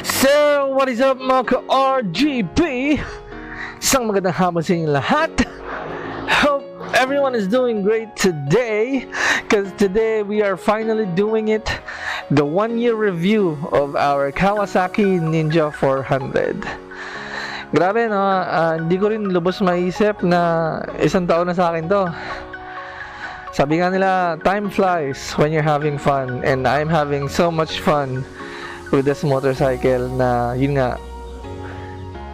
So, what is up mga ka-RGB? Isang magandang hapon sa inyo lahat. Hope everyone is doing great today, because today we are finally doing it, the 1-year review of our Kawasaki Ninja 400. Grabe no, hindi ko rin lubos maisip na isang taon na sa akin to. Sabi nga nila, time flies when you're having fun, and I'm having so much fun with this motorcycle na yun nga,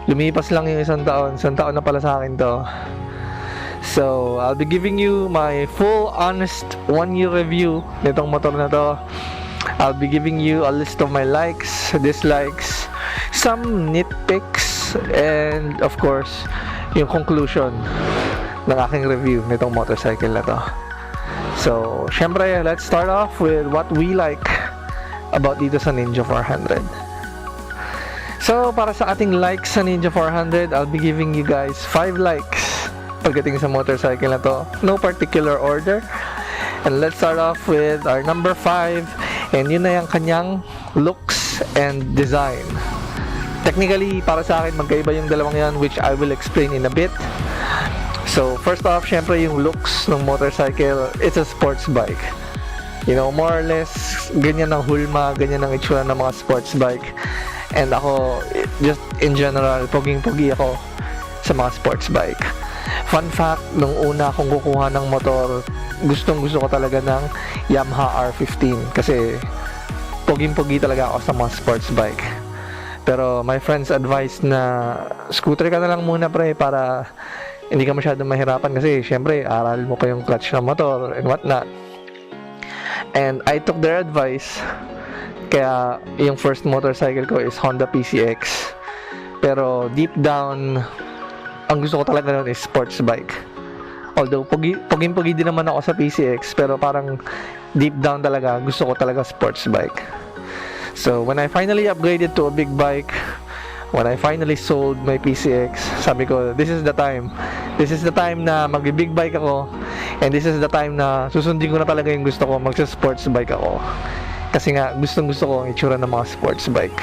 lumipas lang yung isang taon na pala sa akin to. So I'll be giving you my full honest 1-year review nitong motor na to. I'll be giving you a list of my likes, dislikes, some nitpicks, and of course yung conclusion ng aking review nitong motorcycle na to. So syempre, let's start off with what we like about dito sa Ninja 400. So, para sa ating likes sa Ninja 400, I'll be giving you guys 5 likes pagdating sa motorcycle na to. No particular order. And let's start off with our number 5. And yun na yung kanyang looks and design. Technically, para sa akin, magkaiba yung dalawang yan, which I will explain in a bit. So, first off, syempre yung looks ng motorcycle, it's a sports bike. You know, more or less, ganyan ang hulma, ganyan ang itsura ng mga sports bike. And ako, just in general, poging-pogi ako sa mga sports bike. Fun fact, nung una akong kukuha ng motor, gustong-gusto ko talaga ng Yamaha R15. Kasi, poging-pogi talaga ako sa mga sports bike. Pero, my friends advised na, scooter ka na lang muna pre, para hindi ka masyadong mahirapan. Kasi, syempre, aral mo pa yung clutch ng motor and whatnot. And I took their advice. Kaya yung first motorcycle ko is Honda PCX. Pero deep down, ang gusto ko talaga nun is sports bike. Although puging-pugi din naman ako sa PCX, pero parang deep down talaga, gusto ko talaga sports bike. So when I finally upgraded to a big bike, when I finally sold my PCX, sabi ko, this is the time. This is the time na mag-big bike ako. And this is the time na susundin ko na talaga yung gusto ko, magsa-sports bike ako. Kasi nga, gustong-gusto ko ang itsura ng mga sports bike.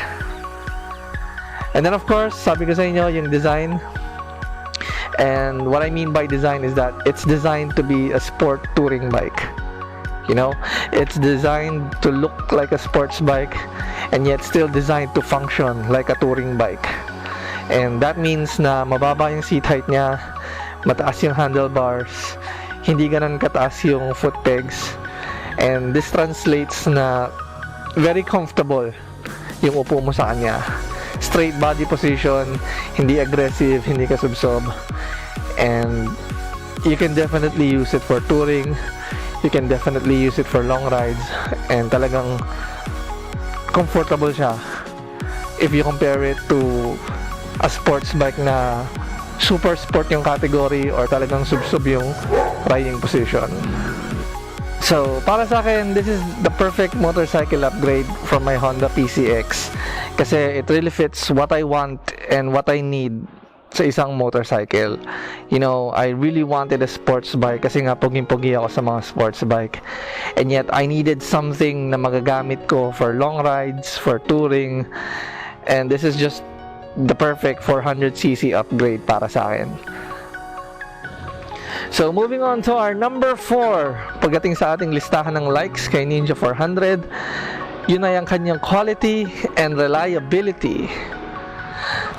And then of course, sabi ko sa inyo, yung design. And what I mean by design is that it's designed to be a sport touring bike. You know, it's designed to look like a sports bike, and yet still designed to function like a touring bike. And that means na mababa yung seat height niya, mataas yung handlebars, hindi ganun kataas yung foot pegs, and this translates na very comfortable yung upo mo sa kanya. Straight body position, hindi aggressive, hindi kasubsob, and you can definitely use it for touring. You can definitely use it for long rides, and talagang comfortable siya if you compare it to a sports bike na super sport yung category or talagang sub-sub yung riding position. So, para sa akin, this is the perfect motorcycle upgrade from my Honda PCX kasi it really fits what I want and what I need sa isang motorcycle. You know, I really wanted a sports bike kasi nga poging-pogi ako sa mga sports bike. And yet, I needed something na magagamit ko for long rides, for touring. And this is just the perfect 400cc upgrade para sa akin. So, moving on to our number 4. Pagdating sa ating listahan ng likes kay Ninja 400, yun ay ang kanyang quality and reliability.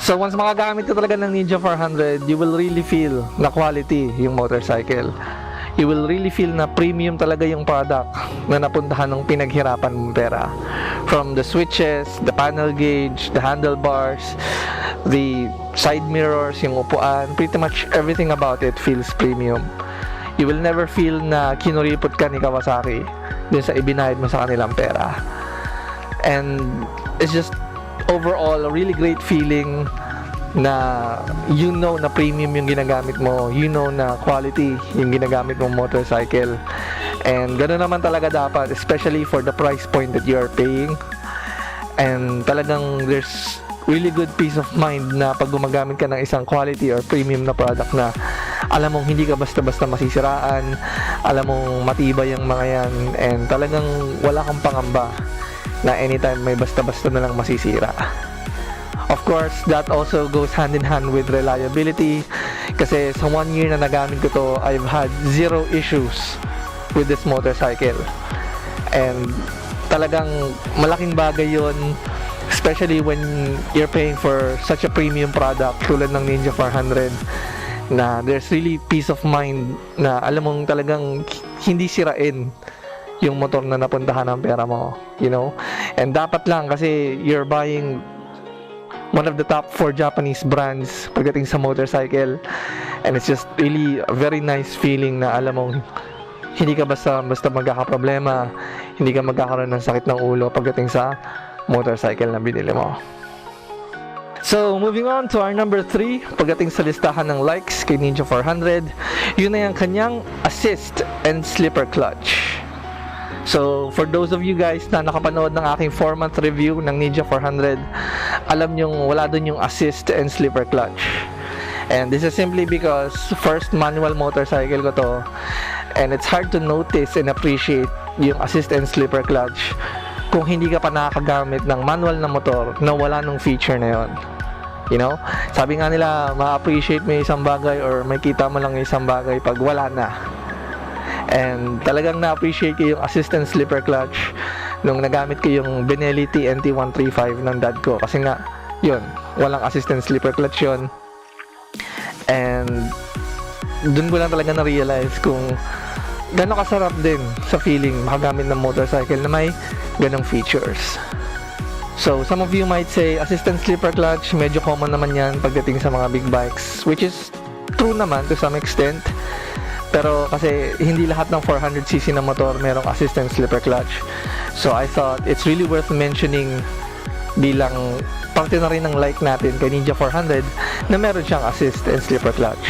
So once makagamit ka talaga ng Ninja 400, you will really feel na quality yung motorcycle. You will really feel na premium talaga yung product na napuntahan ng pinaghirapan mong pera. From the switches, the panel gauge, the handlebars, the side mirrors, yung upuan, pretty much everything about it feels premium. You will never feel na kinuripot ka ni Kawasaki dun sa ibinayad mo sa kanilang pera. And it's just overall, a really great feeling na you know na premium yung ginagamit mo, you know na quality yung ginagamit mong motorcycle. And gano'n naman talaga dapat, especially for the price point that you are paying. And talagang there's really good peace of mind na pag gumagamit ka ng isang quality or premium na product na alam mong hindi ka basta-basta masisiraan, alam mong matibay yung mga yan, and talagang wala kang pangamba na anytime may basta-basta na lang masisira. Of course, that also goes hand in hand with reliability. Kasi sa 1 year na nagamit ko to, I've had 0 issues with this motorcycle. And talagang malaking bagay yun, especially when you're paying for such a premium product tulad ng Ninja 400, na there's really peace of mind na alam mong talagang hindi sirain yung motor na napuntahan ng pera mo, you know. And dapat lang kasi you're buying one of the top 4 Japanese brands pagdating sa motorcycle, and it's just really a very nice feeling na alam mong hindi ka basta magkakaproblema, hindi ka magkakaroon ng sakit ng ulo pagdating sa motorcycle na binili mo. So, moving on to our number 3, pagdating sa listahan ng likes kay Ninja 400, yun na yung kanyang assist and slipper clutch. So, for those of you guys na nakapanood ng aking 4-month review ng Ninja 400, alam nyong wala dun yung assist and slipper clutch. And this is simply because first manual motorcycle ko to, and it's hard to notice and appreciate yung assist and slipper clutch kung hindi ka pa nakakagamit ng manual na motor na wala nung feature na yon. You know? Sabi nga nila, ma-appreciate mo yung isang bagay or makita mo lang yung isang bagay pag wala na. And talagang na-appreciate ko yung assist and slipper clutch nung nagamit ko yung Benelli TNT 135 ng dad ko. Kasi nga, yun, walang assist and slipper clutch yun. And dun ko lang talaga na-realize kung gano'ng kasarap din sa feeling makagamit ng motorcycle na may ganong features. So, some of you might say, assistant slipper clutch, medyo common naman yan pagdating sa mga big bikes, which is true naman to some extent. Pero kasi hindi lahat ng 400cc na motor merong assistant slipper clutch. So, I thought it's really worth mentioning bilang parte na rin ng like natin kay Ninja 400 na meron siyang assist and slipper clutch.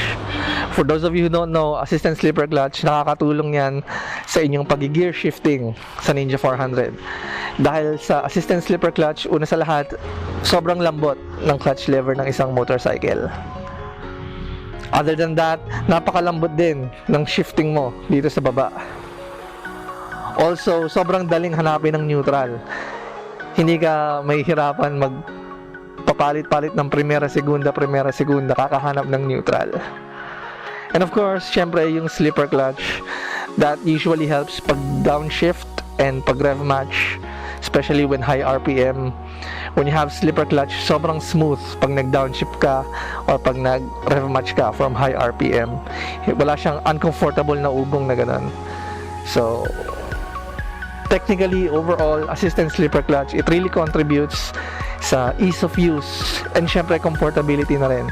For those of you who don't know, assist and slipper clutch, nakakatulong yan sa inyong pag-gear shifting sa Ninja 400. Dahil sa assist and slipper clutch, una sa lahat, sobrang lambot ng clutch lever ng isang motorcycle. Other than that, napakalambot din ng shifting mo dito sa baba. Also, sobrang daling hanapin ng neutral. Hindi ka mahihirapan magpapalit-palit ng primera segunda, kakahanap ng neutral. And of course, syempre yung slipper clutch, that usually helps pag downshift and pag rev match, especially when high RPM. When you have slipper clutch, sobrang smooth pag nag-downshift ka or pag nag-rev match ka from high RPM. Wala siyang uncomfortable na ugong na ganun. So, technically, overall, assistant slipper clutch, it really contributes sa ease of use and syempre comfortability na rin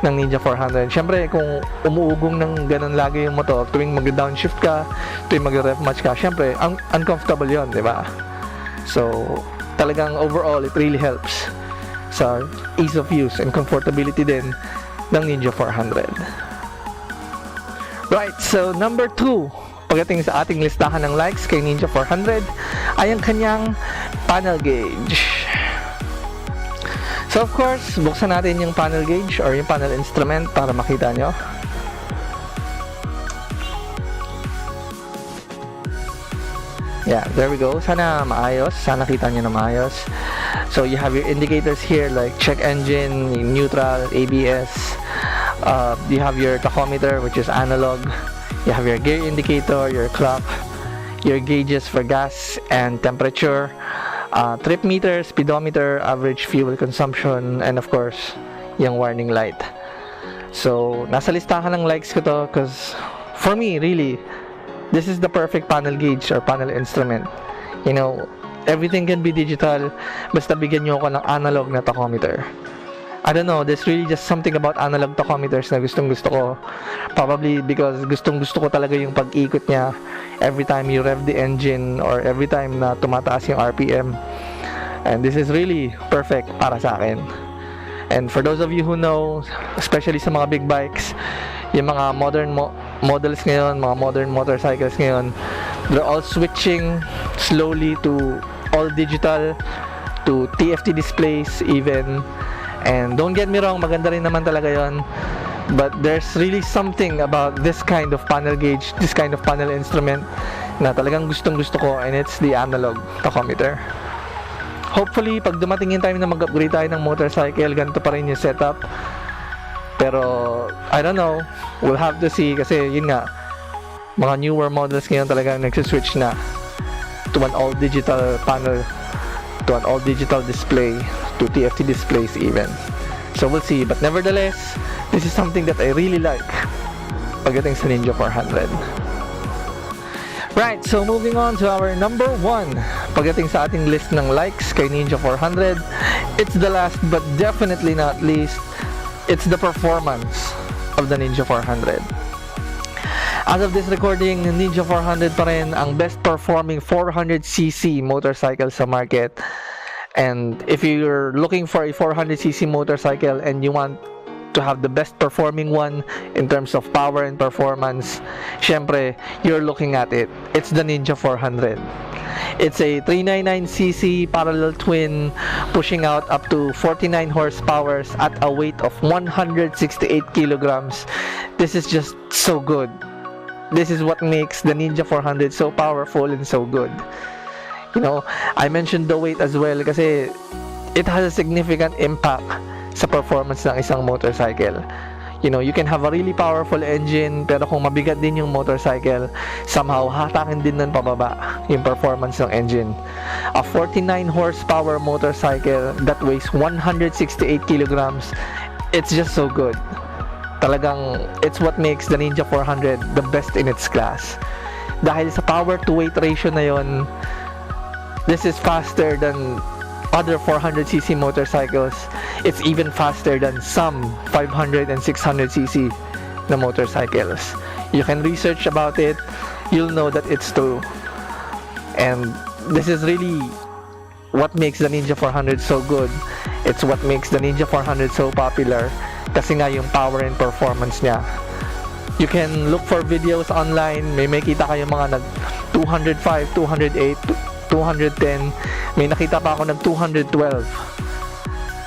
ng Ninja 400. Syempre, kung umuugong ng ganun lagi yung motor, tuwing mag-downshift ka, tuwing mag-rev match ka, syempre, uncomfortable yon, di ba? So, talagang overall, it really helps sa ease of use and comfortability din ng Ninja 400. Right, so number 2, pagdating sa ating listahan ng likes kay Ninja 400, ay ang kanyang panel gauge. So of course, buksan natin yung panel gauge or yung panel instrument para makita nyo. Yeah, there we go. Sana maayos. Sana kita nyo na maayos. So you have your indicators here like check engine, neutral, ABS. You have your tachometer, which is analog. You have your gear indicator, your clock, your gauges for gas and temperature, trip meter, speedometer, average fuel consumption, and of course, yung warning light. So, nasa listahan ng likes ko to because for me, really, this is the perfect panel gauge or panel instrument. You know, everything can be digital, basta bigyan nyo ako ng analog na tachometer. I don't know, there's really just something about analog tachometers na gustong-gusto ko. Probably because gustong-gusto ko talaga yung pag-ikot niya every time you rev the engine or every time na tumataas yung RPM. And this is really perfect para sa akin. And for those of you who know, especially sa mga big bikes, yung mga modern models ngayon, mga modern motorcycles ngayon, they're all switching slowly to all digital, to TFT displays even. And don't get me wrong, maganda rin naman talaga yon. But there's really something about this kind of panel gauge, this kind of panel instrument na talagang gustong-gusto ko, and it's the analog tachometer. Hopefully, pag dumating yung time na mag-upgrade tayo ng motorcycle, ganito pa rin yung setup. Pero, I don't know. We'll have to see kasi yun nga, mga newer models ngayon talaga nagsiswitch na to an all-digital panel, to an all-digital display, to TFT displays even. So, we'll see. But nevertheless, this is something that I really like pagdating sa Ninja 400. Right, so moving on to our number 1. Pagdating sa ating list ng likes kay Ninja 400, it's the last but definitely not least, it's the performance of the Ninja 400. As of this recording, Ninja 400 pa rin ang best performing 400cc motorcycle sa market. And if you're looking for a 400cc motorcycle and you want to have the best performing one in terms of power and performance, syempre, you're looking at it. It's the Ninja 400. It's a 399cc parallel twin pushing out up to 49 horsepower at a weight of 168 kilograms. This is just so good. This is what makes the Ninja 400 so powerful and so good. You know, I mentioned the weight as well kasi it has a significant impact sa performance ng isang motorcycle. You know, you can have a really powerful engine, pero kung mabigat din yung motorcycle, somehow hatakin din nun pababa yung performance ng engine. A 49 horsepower motorcycle that weighs 168 kilograms, it's just so good. Talagang, it's what makes the Ninja 400 the best in its class. Dahil sa power to weight ratio na yon, this is faster than other 400cc motorcycles. It's even faster than some 500 and 600cc na motorcycles. You can research about it, you'll know that it's true. And this is really what makes the Ninja 400 so good. It's what makes the Ninja 400 so popular kasi nga yung power and performance niya. You can look for videos online, may makita kayo mga nag 205, 208, 210, may nakita pa ako ng 212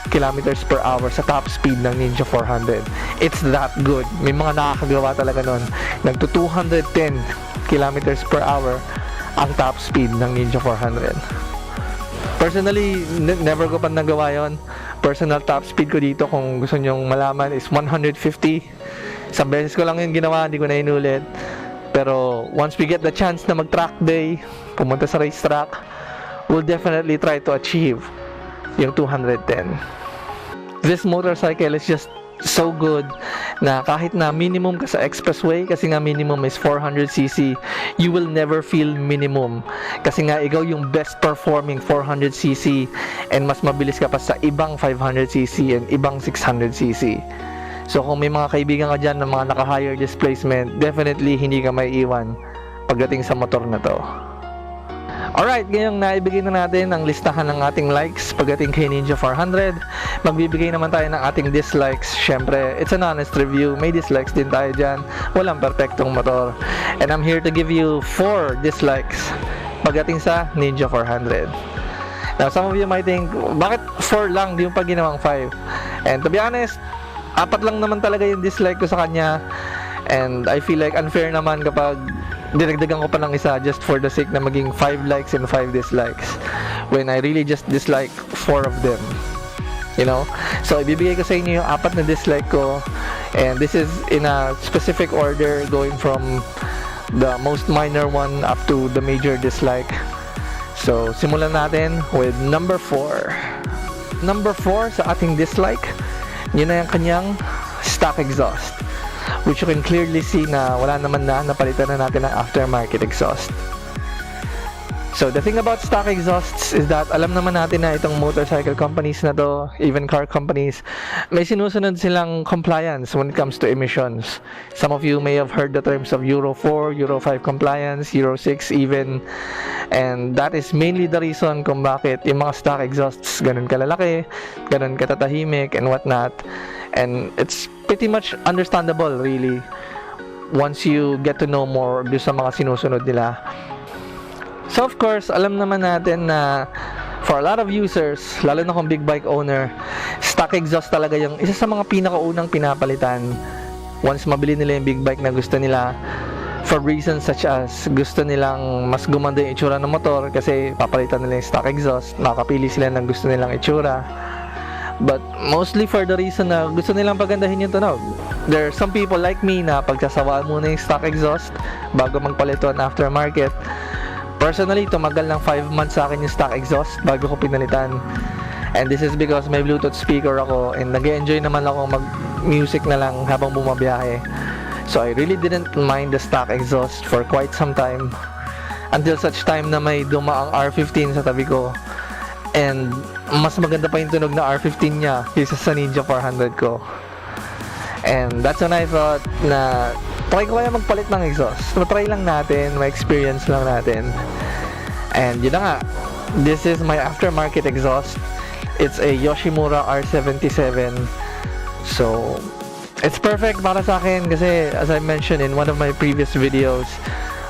kilometers per hour sa top speed ng Ninja 400. It's that good. May mga nakakagawa talaga nun. Nagto 210 kilometers per hour ang top speed ng Ninja 400. Personally, never ko pa nagawa yon. Personal top speed ko dito, kung gusto nyong malaman, is 150. Isang beses ko lang yun ginawa, hindi ko na inulit. Pero once we get the chance na mag-track day, pumunta sa racetrack, we'll definitely try to achieve yung 210. This motorcycle is just so good na kahit na minimum ka sa expressway, kasi nga minimum is 400cc, you will never feel minimum. Kasi nga ikaw yung best performing 400cc and mas mabilis ka pa sa ibang 500cc and ibang 600cc. So kung may mga kaibigan ka dyan na mga naka-higher displacement, definitely hindi ka may iwan pagdating sa motor na to. Alright, ngayong naibigay na natin ang listahan ng ating likes pagdating kay Ninja 400. Magbibigay naman tayo ng ating dislikes. Syempre, it's an honest review. May dislikes din tayo dyan. Walang perfectong motor. And I'm here to give you 4 dislikes pagdating sa Ninja 400. Now, some of you might think, bakit 4 lang? Di mo pa ginawang 5? And to be honest, 4 lang naman talaga yung dislike ko sa kanya. And I feel like unfair naman kapag dinagdagan ko pa ng isa just for the sake na maging 5 likes and 5 dislikes when I really just dislike 4 of them, you know. So ibibigay ko sa inyo yung 4 na dislike ko, and this is in a specific order going from the most minor one up to the major dislike. So simulan natin with number 4. Number 4 sa ating dislike, yun na yung kanyang stock exhaust, which you can clearly see na wala naman na, napalitan na natin ang aftermarket exhaust. So the thing about stock exhausts is that alam naman natin na itong motorcycle companies na to, even car companies, may sinusunod silang compliance when it comes to emissions. Some of you may have heard the terms of Euro 4, Euro 5 compliance, Euro 6 even, and that is mainly the reason kung bakit yung mga stock exhausts ganun kalalaki, ganun katatahimik and whatnot. And it's pretty much understandable really once you get to know more do sa mga sinusunod nila. So of course, alam naman natin na for a lot of users, lalo na kung big bike owner, stock exhaust talaga yung isa sa mga pinakaunang pinapalitan once mabili nila yung big bike na gusto nila. for reasons such as gusto nilang mas gumanda yung itsura ng motor kasi papalitan nila yung stock exhaust, nakakapili sila ng gusto nilang itsura. But mostly for the reason na gusto nilang pagandahin yung tunog. There are some people like me na pagsasawaan muna yung stock exhaust bago magpalit on aftermarket. Personally, tumagal ng 5 months sa akin yung stock exhaust bago ko pinalitan. And this is because may Bluetooth speaker ako and nag-enjoy naman ako mag-music na lang habang bumabiyahe. So I really didn't mind the stock exhaust for quite some time until such time na may dumaang R15 sa tabi ko. And mas maganda pa yung tunog na R15 niya kaysa sa Ninja 400 ko. And that's when I thought na try ko kaya magpalit ng exhaust. Try lang natin, ma-experience lang natin. And yun na nga, this is my aftermarket exhaust. It's a Yoshimura R77. So it's perfect para sa akin kasi as I mentioned in one of my previous videos,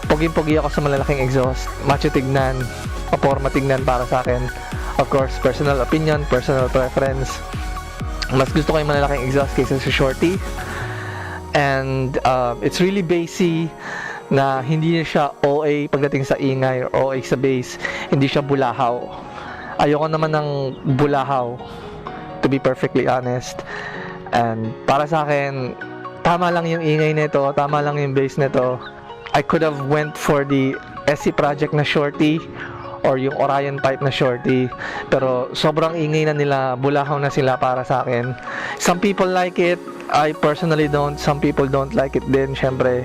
pogi-pogi ako sa malalaking exhaust, macho tignan, paporma tignan para sa akin. Of course, personal opinion, personal preference. Mas gusto ko yung malalaking exhaust kaysa sa shorty. And it's really bassy na hindi siya OA pagdating sa ingay or OA sa bass, hindi siya bulahaw. Ayoko naman ng bulahaw, to be perfectly honest. And para sa akin, tama lang yung ingay nito, tama lang yung bass nito. I could have went for the SC Project na shorty or yung Orion type na shorty, pero sobrang ingay na nila, bulahaw na sila para sa akin. Some people like it, I personally don't. Some people don't like it din, syempre.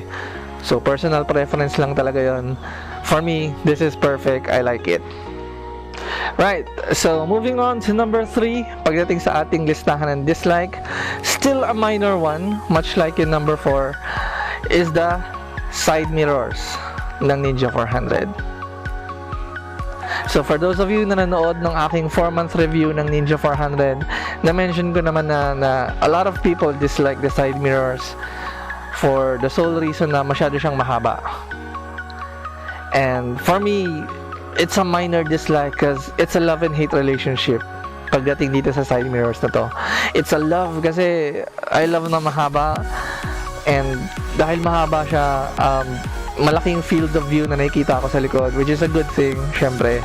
So personal preference lang talaga yon. For me, this is perfect. I like it. Right, so moving on to number 3, pagdating sa ating listahan ng dislike, still a minor one, much like in number 4, is the side mirrors ng Ninja 400. So for those of you na nanood ng aking 4-month review ng Ninja 400, na-mention ko naman na a lot of people dislike the side mirrors for the sole reason na masyado siyang mahaba. And for me, it's a minor dislike because it's a love and hate relationship pagdating dito sa side mirrors na to. It's a love kasi I love na mahaba, and dahil mahaba siya, malaking field of view na nakikita ko sa likod, which is a good thing, syempre.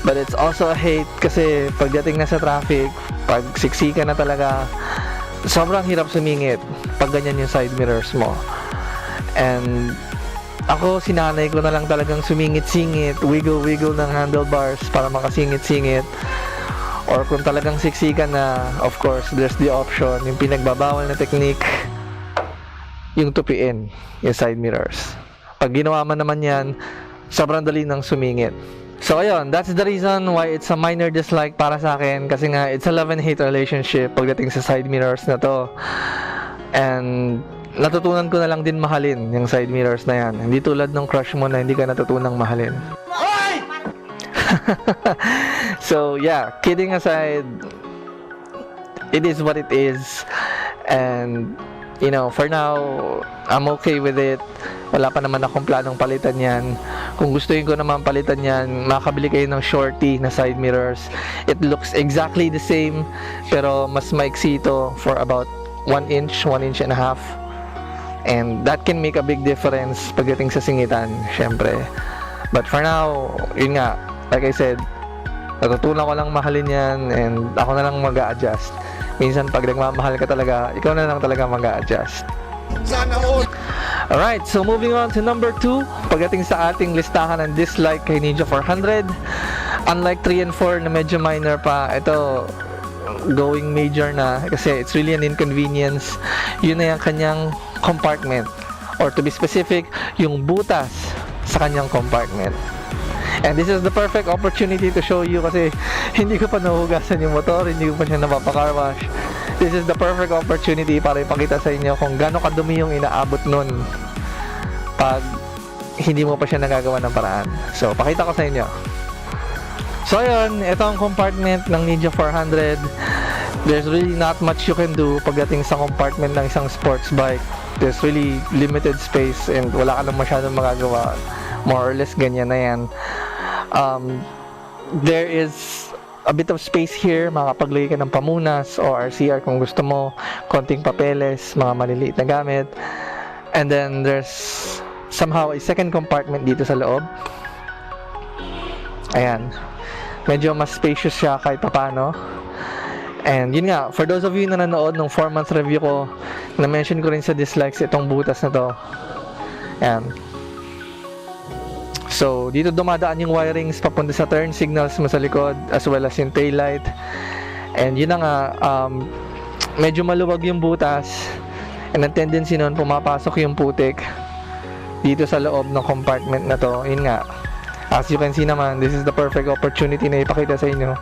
But it's also a hate kasi pagdating na sa traffic, pag siksika na talaga, sobrang hirap sumingit pag ganyan yung side mirrors mo. And ako, sinanay ko na lang talagang sumingit-singit, wiggle-wiggle ng handlebars para makasingit-singit. Or kung talagang siksikan na, of course, there's the option, yung pinagbabawal na technique, yung tupiin, yung side mirrors. Pag ginawa man naman yan, sobrang dali ng sumingit. So ayun, that's the reason why it's a minor dislike para sa akin, kasi nga it's a love and hate relationship pagdating sa side mirrors na to. And natutunan ko na lang din mahalin yung side mirrors na yan. Hindi tulad ng crush mo na hindi ka natutunang mahalin. So yeah, kidding aside, it is what it is. And you know, for now, I'm okay with it. Wala pa naman akong planong palitan yan. Kung gustuin ko naman palitan yan, makabili kayo ng shorty na side mirrors. It looks exactly the same, pero mas maiksi ito for about 1 inch, 1 inch and a half. And that can make a big difference pagdating sa singitan, syempre. But for now, yun nga, like I said, natutunan ko lang mahalin yan, and ako na lang mag-a-adjust. Minsan pag nagmamahal ka talaga, ikaw na lang talaga mag-a-adjust. Alright, so moving on to number 2, pagdating sa ating listahan ng dislike kay Ninja 400. Unlike 3 and 4 na medyo minor pa, ito going major na kasi it's really an inconvenience. Yun na yung kanyang compartment, or to be specific, yung butas sa kanyang compartment. And this is the perfect opportunity to show you kasi hindi ko pa nahugasan yung motor, hindi ko pa siya napapacar wash. This is the perfect opportunity para ipakita sa inyo kung gaano kadumi yung inaabot nun pag hindi mo pa siya nagagawa ng paraan. So, pakita ko sa inyo. So, ayun, ito ang compartment ng Ninja 400. There's really not much you can do pagdating sa compartment ng isang sports bike. There's really limited space and wala ka lang masyadong magagawa. More or less, ganyan na yan. There is a bit of space here, makapaglagay ka ng pamunas o RCR kung gusto mo, konting papeles, mga maliliit na gamit. And then there's somehow a second compartment dito sa loob. Ayan. Medyo mas spacious siya kahit paano. And yun nga, for those of you na nanood ng 4-month review ko, na-mention ko rin sa dislikes itong butas na to. Ayan. So, dito dumadaan yung wirings papunta sa turn signals mo sa likod, as well as yung tail light. And yun na nga, medyo maluwag yung butas. And ang tendency nun, pumapasok yung putik dito sa loob ng compartment na to. Yun nga, as you can see naman, this is the perfect opportunity na ipakita sa inyo.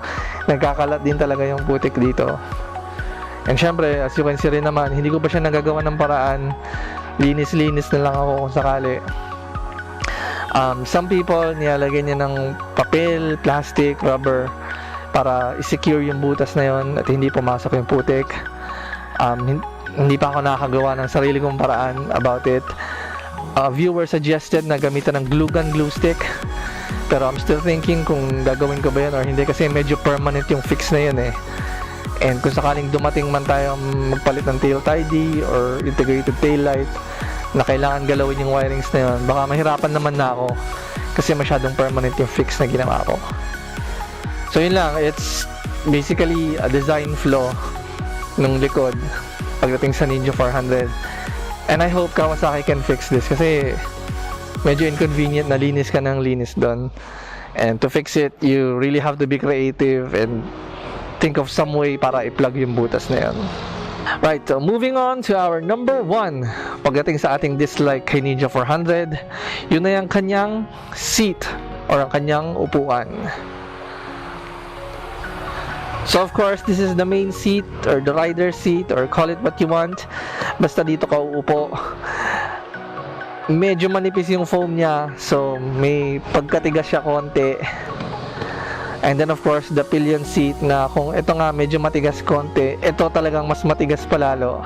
Nagkakalat din talaga yung putik dito. And syempre, as you can see rin naman, hindi ko pa siya nagagawa ng paraan. Linis-linis na lang ako kung sakali. Some people, nilalagay niya ng papel, plastic, rubber para i-secure yung butas na yon at hindi pumasok yung putik. Hindi pa ako nakakagawa ng sarili kong paraan about it. Viewer suggested na gamitan ng glue gun, glue stick. Pero I'm still thinking kung gagawin ko ba yun or hindi kasi medyo permanent yung fix na yun eh. And kung sakaling dumating man tayo magpalit ng tail tidy or integrated tail light na kailangan galawin yung wirings na yun, baka mahirapan naman na ako kasi masyadong permanent yung fix na ginawa ko. So yun lang, it's basically a design flaw nung likod pagdating sa Ninja 400. And I hope Kawasaki can fix this kasi medyo inconvenient na linis ka ng linis doon. And to fix it, you really have to be creative and think of some way para i-plug yung butas na yan. Right, so moving on to our number 1 pagdating sa ating dislike kay Ninja 400, yun na yung kanyang seat or ang kanyang upuan. So of course, this is the main seat or the rider seat or call it what you want. Basta dito ka uupo. Medyo manipis yung foam niya, so may pagkatigas siya konti. And then of course, the pillion seat na kung ito nga medyo matigas konti, ito talagang mas matigas palalo.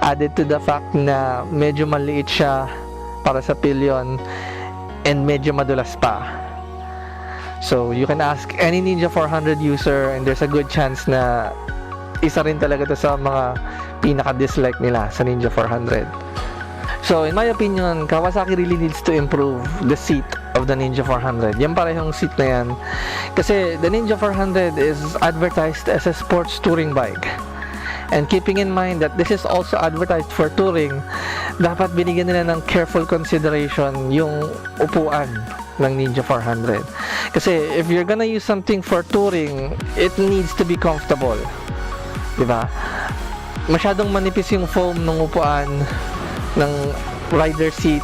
Added to the fact na medyo maliit siya para sa pillion and medyo madulas pa. So you can ask any Ninja 400 user and there's a good chance na isa rin talaga to sa mga pinaka-dislike nila sa Ninja 400. So, in my opinion, Kawasaki really needs to improve the seat of the Ninja 400. Yan parehong seat na yan. Kasi the Ninja 400 is advertised as a sports touring bike. And keeping in mind that this is also advertised for touring, dapat binigyan nila ng careful consideration yung upuan ng Ninja 400. Kasi if you're gonna use something for touring, it needs to be comfortable. Diba? Masyadong manipis yung foam ng upuan ng rider seat,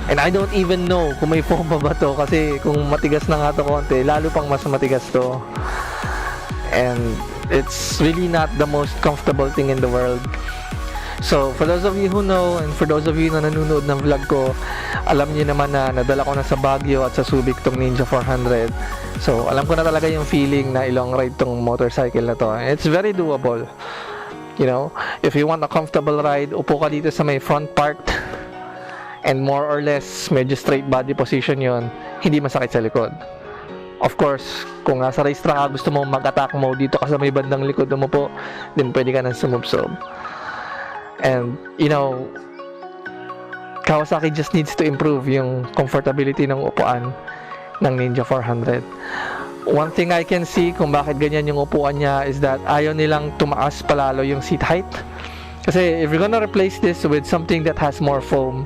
and I don't even know kung may foam pa ba to kasi kung matigas na nga to konti, lalo pang mas matigas to, and it's really not the most comfortable thing in the world. So for those of you who know and for those of you na nanonood ng vlog ko, alam niyo naman na nadala ko na sa Baguio at sa Subic tong Ninja 400, so alam ko na talaga yung feeling na i-long ride tong motorcycle na to. It's very doable. You know, if you want a comfortable ride, upo ka dito sa may front part and more or less medyo straight body position yon, hindi masakit sa likod. Of course, kung nasa racetrack ka, gusto mo mag-attack mode, dito ka sa may bandang likod mo po, then pwede ka nang sumubsob. And you know, Kawasaki just needs to improve yung comfortability ng upuan ng Ninja 400. One thing I can see kung bakit ganyan yung upuan niya is that ayaw nilang tumaas palalo yung seat height. Kasi if you're gonna replace this with something that has more foam,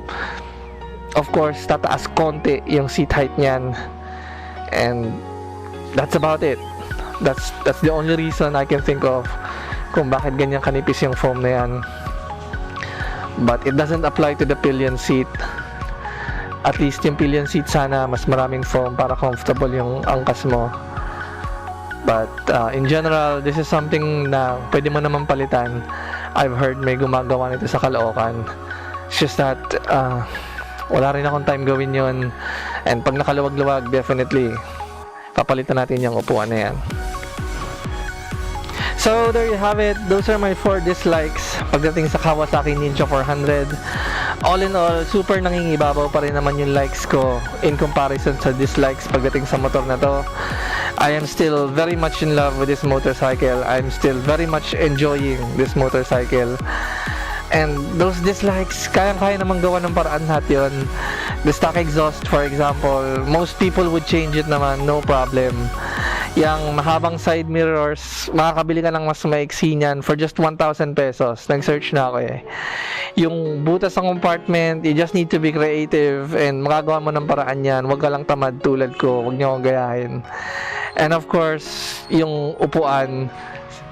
of course, tataas konti yung seat height niyan. And that's about it. That's the only reason I can think of kung bakit ganyan kanipis yung foam na yan. But it doesn't apply to the pillion seat. At least yung pillion seat sana mas maraming foam para comfortable yung angkas mo. But in general, this is something na pwede mo naman palitan. I've heard may gumagawa nito sa Caloocan. It's just that wala rin akong time gawin yon. And pag nakaluwag-luwag, definitely papalitan natin yung upuan na yan. So there you have it. Those are my 4 dislikes pagdating sa Kawasaki Ninja 400. All in all, super nangingibabaw pa rin naman yung likes ko in comparison sa dislikes pagdating sa motor na to. I am still very much in love with this motorcycle. I'm still very much enjoying this motorcycle. And those dislikes, kayang-kaya naman gawa ng paraan lahat yun. The stock exhaust, for example, most people would change it naman, no problem. Yang mahabang side mirrors, makakabili ka ng mas maiksi niyan for just 1,000 pesos. Nag-search na ako eh. Yung butas ng compartment, you just need to be creative and makagawa mo ng paraan yan. Huwag ka lang tamad tulad ko, huwag niyo akong gayahin. And of course, yung upuan,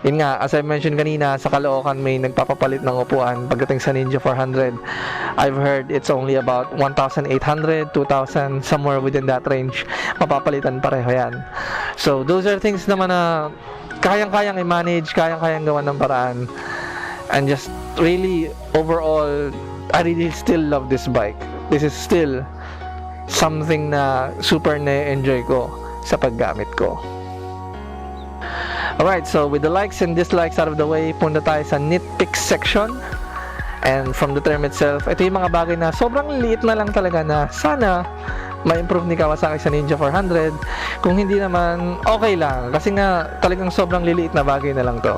yun nga, as I mentioned kanina, sa Caloocan may nagpapapalit ng upuan pagdating sa Ninja 400. I've heard it's only about 1,800, 2,000, somewhere within that range. Mapapalitan pareho yan. So, those are things naman na kayang-kayang i-manage, kayang-kayang gawan ng paraan. And just really, overall, I really still love this bike. This is still something na super na-enjoy ko sa paggamit ko. Alright, so with the likes and dislikes out of the way, punta tayo sa Nitpicks section. And from the term itself, ito yung mga bagay na sobrang liit na lang talaga na sana ma-improve ni Kawasaki sa Ninja 400. Kung hindi naman, okay lang. Kasi nga, talagang sobrang liliit na bagay na lang to.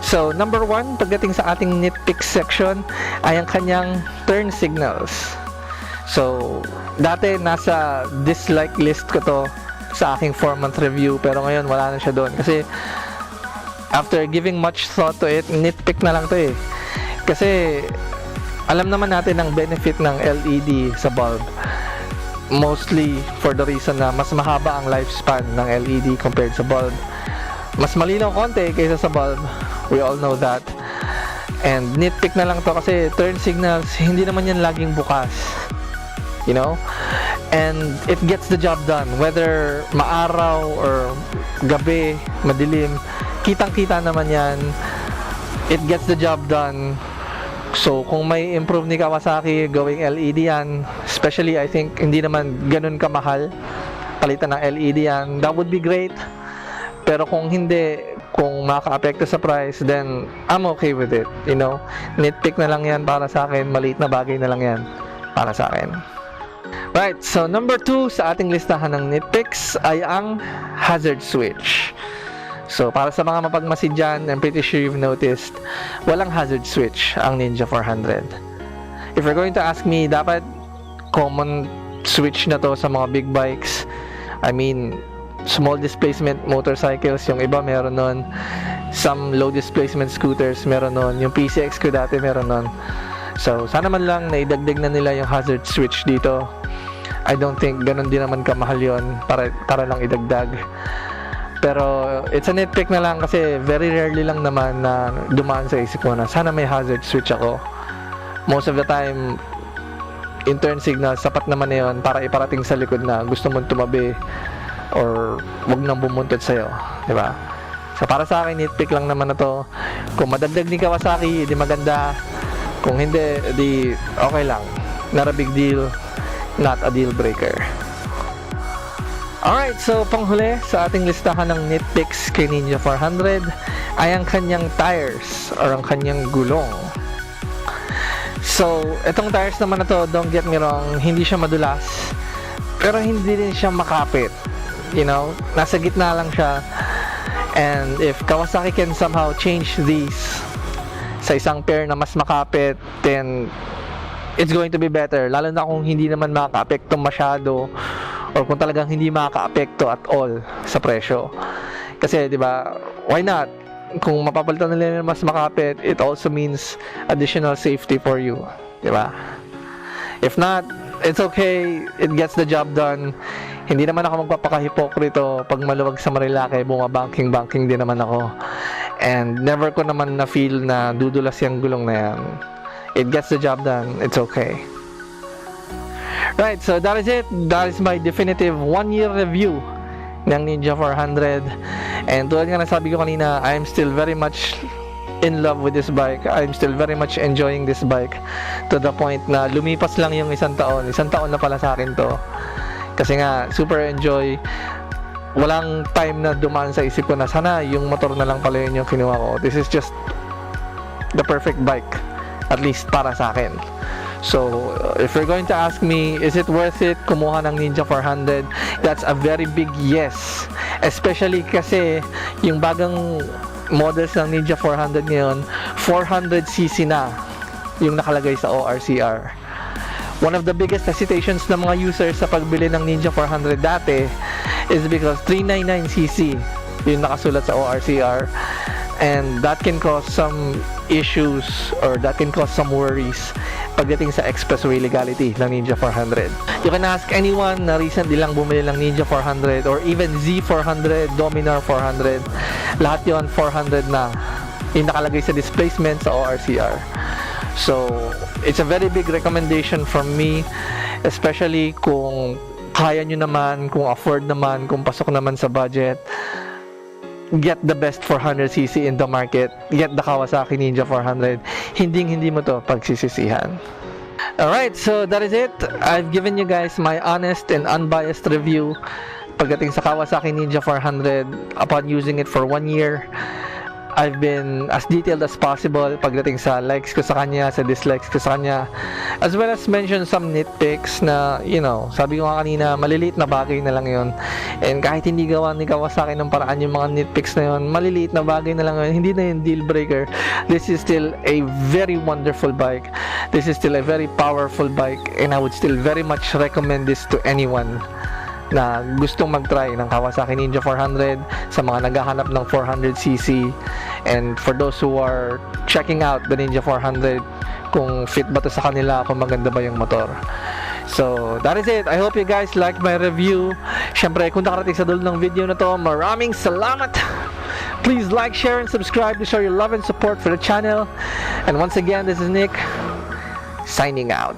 So, number 1, pagdating sa ating Nitpicks section, ay ang kanyang turn signals. So, dati nasa dislike list ko to sa aking 4-month review, pero ngayon wala na siya doon kasi after giving much thought to it, nitpick na lang to eh. Kasi alam naman natin ang benefit ng LED sa bulb, mostly for the reason na mas mahaba ang lifespan ng LED compared sa bulb. Mas malinaw konti kaysa sa bulb, we all know that. And nitpick na lang to kasi turn signals, hindi naman yan laging bukas, you know, and it gets the job done whether maaraw or gabi, madilim, kitang-kita naman yan. It gets the job done. So kung may improve ni Kawasaki gawing LED yan, especially I think hindi naman ganun kamahal palitan ng LED yan, that would be great. Pero kung hindi, kung maka-apekto sa price, then I'm okay with it, you know. Nitpick na lang yan para sa akin, maliit na bagay na lang yan para sa akin. Right, so number 2 sa ating listahan ng nitpicks ay ang hazard switch. So para sa mga mapagmasid dyan, I'm pretty sure you've noticed, walang hazard switch ang Ninja 400. If you're going to ask me, dapat common switch na to sa mga big bikes. I mean, small displacement motorcycles, yung iba meron nun. Some low displacement scooters meron nun. Yung PCX ko dati meron nun. So, sana man lang naidagdag na nila yung hazard switch dito. I don't think ganun din naman kamahal yun para lang idagdag. Pero, it's a nitpick na lang kasi very rarely lang naman na dumaan sa isip ko na sana may hazard switch ako. Most of the time, in turn signal, sapat naman na yun para iparating sa likod na gusto mong tumabi or wag nang bumuntot sa'yo. Diba? So, para sa akin, nitpick lang naman na to. Kung madagdag ni Kawasaki, di maganda. Kung hindi, di okay lang. Not a big deal. Not a deal breaker. Alright, so panghuli sa ating listahan ng nitpicks kay Ninja 400 ay ang kanyang tires or ang kanyang gulong. So, itong tires naman na to, don't get me wrong, hindi siya madulas. Pero hindi din siya makapit. You know, nasa gitna lang siya. And if Kawasaki can somehow change these sa isang pair na mas makapit, then it's going to be better. Lalo na kung hindi naman makaka-apekto masyado or kung talagang hindi makaka-apekto at all sa presyo. Kasi, di ba, why not? Kung mapapalitan nila ng mas makapit, it also means additional safety for you. Di ba? If not, it's okay. It gets the job done. Hindi naman ako magpapakahipokrito pag maluwag sa Marilake, bumabanking-banking din naman ako. And never ko naman na-feel na dudulas yung gulong na yan. It gets the job done. It's okay. Right, so that is it. That is my definitive 1-year review ng Ninja 400. And tulad nga nasabi ko kanina, I'm still very much in love with this bike. I'm still very much enjoying this bike to the point na lumipas lang yung isang taon. Isang taon na pala sa akin to. Kasi nga, super enjoy. Walang time na dumaan sa isip ko na sana yung motor na lang pala yun yung kinuha ko. This is just the perfect bike, at least para sa akin. So, if you're going to ask me, is it worth it kumuha ng Ninja 400? That's a very big yes. Especially kasi yung bagang models ng Ninja 400 ngayon, 400cc na yung nakalagay sa ORCR. One of the biggest hesitations ng mga users sa pagbili ng Ninja 400 dati is because 399cc yung nakasulat sa ORCR, and that can cause some issues or that can cause some worries pagdating sa expressway legality ng Ninja 400. You can ask anyone na recently lang bumili ng Ninja 400 or even Z400, Dominar 400. Lahat yon 400 na yung nakalagay sa displacement sa ORCR. So, it's a very big recommendation from me, especially kung kaya nyo naman, kung afford naman, kung pasok naman sa budget. Get the best 400cc in the market. Get the Kawasaki Ninja 400. Hindi mo to pagsisisihan. Alright, so that is it. I've given you guys my honest and unbiased review pagdating sa Kawasaki Ninja 400 upon using it for 1 year. I've been as detailed as possible pagdating sa likes ko sa kanya, sa dislikes ko sa kanya, as well as mention some nitpicks na, you know, sabi ko nga kanina, maliliit na bagay na lang yun. And kahit hindi gawa ni Kawasaki ng paraan yung mga nitpicks na yun, maliliit na bagay na lang yun, hindi na yung deal breaker. This is still a very wonderful bike. This is still a very powerful bike, and I would still very much recommend this to anyone na gustong mag-try ng Kawasaki Ninja 400, sa mga naghahanap ng 400cc, and for those who are checking out the Ninja 400, kung fit ba to sa kanila, kung maganda ba yung motor. So, that is it. I hope you guys like my review. Syempre, kung nakarating sa dulo ng video na to, maraming salamat. Please like, share, and subscribe to show your love and support for the channel. And once again, this is Nick, signing out.